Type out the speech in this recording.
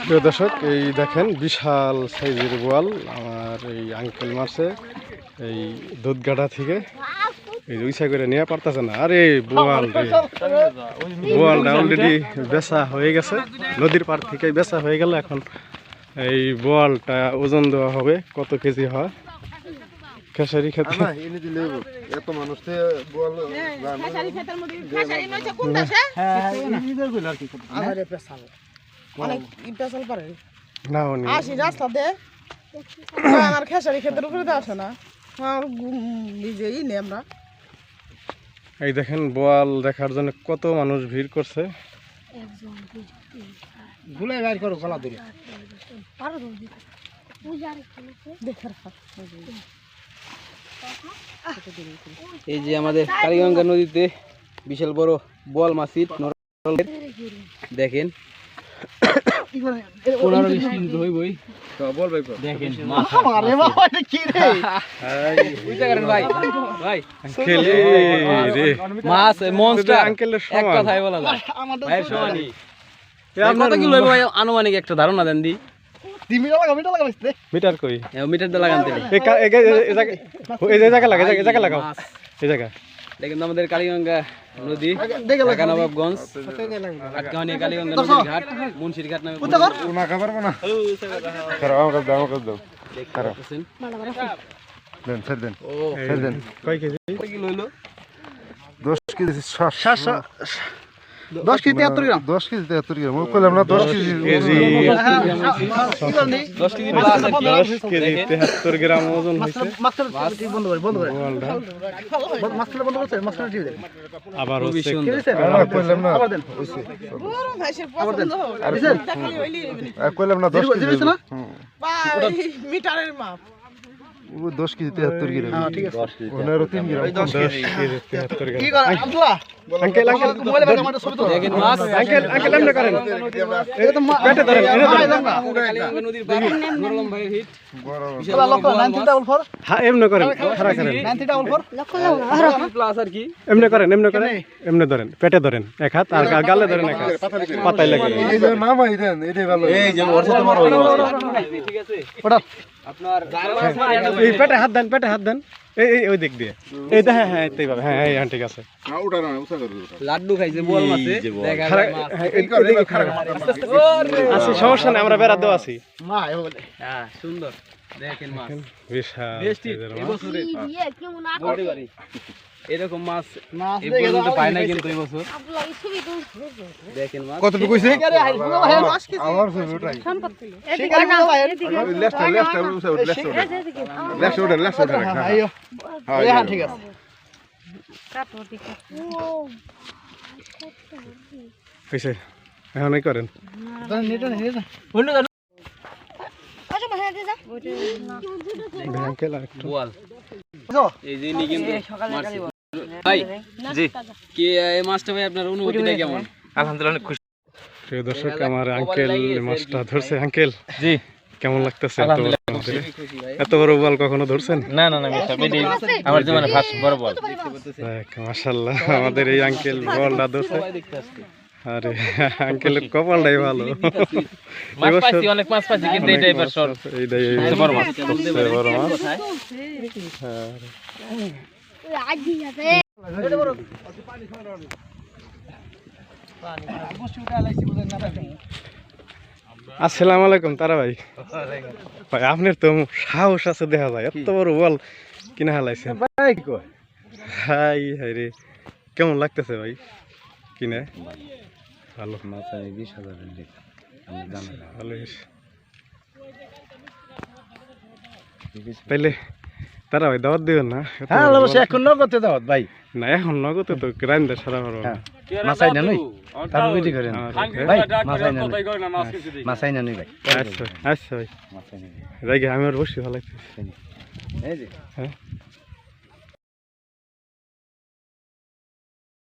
প্রিয় দর্শক, এই দেখেন বিশাল সাইজের বোয়াল আমার এই আঙ্কেল মারছে এই দুধগাড়া থেকে। এই উইসা করে নিয়ে পারতেছে না। আরে বোয়ালটা অলরেডি বেচা হয়ে গেছে, নদীর পার থেকে বেচা হয়ে গেল। এখন এই বোয়ালটা ওজন দেওয়া হবে, কত কেজি হয় খেসারি খেতে। এই দেখেন বোয়াল দেখার জন্য কত মানুষ ভিড় করছে। এই যে আমাদের কালীগঙ্গা নদীতে বিশাল বড় বোয়াল মাছির দেখেন, আনুমানিক একটা ধারণা দেন দি মিটার কই মিটার দিয়ে লাগান দেখেন আমাদের কালীগঙ্গা নদী, ঢাকা নবাবগঞ্জ, আটকাহানিয়া কালীগঙ্গা নদীর ঘাট, মুন্সির ঘাট নামে কয় কেজি? 10 কেজি 10 কেজি 73 গ্রাম। 10 কেজি 73 গ্রাম কইলাম না 10 কেজি 10 কেজি 73 গ্রাম ওজন হইছে। আবার কইলাম না কইলাম না 10 কেজি মিটারের মাপ 10 কেজি 73 গ্রাম। ঠিক আছে 3 গ্রাম 10 কেজি 73 গ্রাম। কি করে আব্দুল্লাহ আঙ্কেল মোবাইলে ভাই আমার ছবি তো দেখেন মাছ। আঙ্কেল এমন করেন, এটা তো পেটে ধরেন, কালীগঙ্গা নদীর পার নরলম ভাইয়ের হিট বিশাল লক্ষ 9344 হ্যাঁ এমন করেন, খাড়া করেন 9344 লক্ষ প্লাস আর কি এমন করেন এমন ধরেন, পেটে ধরেন এক হাত আর গালে ধরেন এক হাত, পাতায় লাগে। এই যে নাম আইদেন এটাই ভালো। এই যে ওর সাথে বড় ঠিক আছে ওটা আপনার এই পেটে হাত দেন এই ওই দিক দিয়ে এই দে। হ্যাঁ এইভাবে, হ্যাঁ হ্যাঁ ঠিক আছে। লাড্ডু খাইছে বোয়াল মাছে দেখা যায় মাছ। আচ্ছা সমস্যা নেই, আমরা বেড়াতেও আছি। হ্যাঁ সুন্দর দেখেন মাছ বিশাল বড়ি এরকম মাছ এই পর্যন্ত পায় না কিন্তু এই বছর। দেখেন মাছ কতটুকু কইছে আমার ছবি উঠাই লেফট হ্যাঁ ঠিক আছে হইছে এখনই করেন। আঙ্কেল আরেকটু বোয়াল এই যে নি কিন্তু মারছে ভাই। জি কি এই মাছটা ভাই আপনার অনুভূতিটা কেমন? আলহামদুলিল্লাহ অনেক খুশি। প্রিয় দর্শক, আমার আঙ্কেল মাছটা ধরছে। আঙ্কেল জি কেমন লাগতেছে? এত বড় বল কখনো ধরছেন? না না না আমার জীবনে ফার্স্ট বড় বল। মাশাআল্লাহ, আমাদের এই আঙ্কেল বলটা ধরছে। আরে আঙ্কেলের কপালটাই ভালো। মাছ পাইছি, অনেক মাছ পাইছি, কিন্তু এইটা এবার শর্ট। এইটাই বড় মাছ, সবচেয়ে বড় মাছ। আসসালামু আলাইকুম তারা ভাই। ভাই আপনার তো সাহস আছে দেখা যায়, এত বড় বল কিনা হালাইছেন। হাই হাই রে, কেমন লাগতেছে ভাই কিনে? ভালো মাছ 20,000 ভালো। তাইলে তারা ভাই দাওয়াত দিবেন না? হ্যাঁ অবশ্যই এখন নগদে দাওয়াত ভাই। না এখন নগদে তো রান্দা সারা পারবো না। মাছাই না নই তারপর বিটি করেন ভাই। মাছাই না নই ভাই। আচ্ছা আচ্ছা ভাই, মাছাই না যাই গে। আমি আর বসি ভালো লাগতেছে। এই যে হ্যাঁ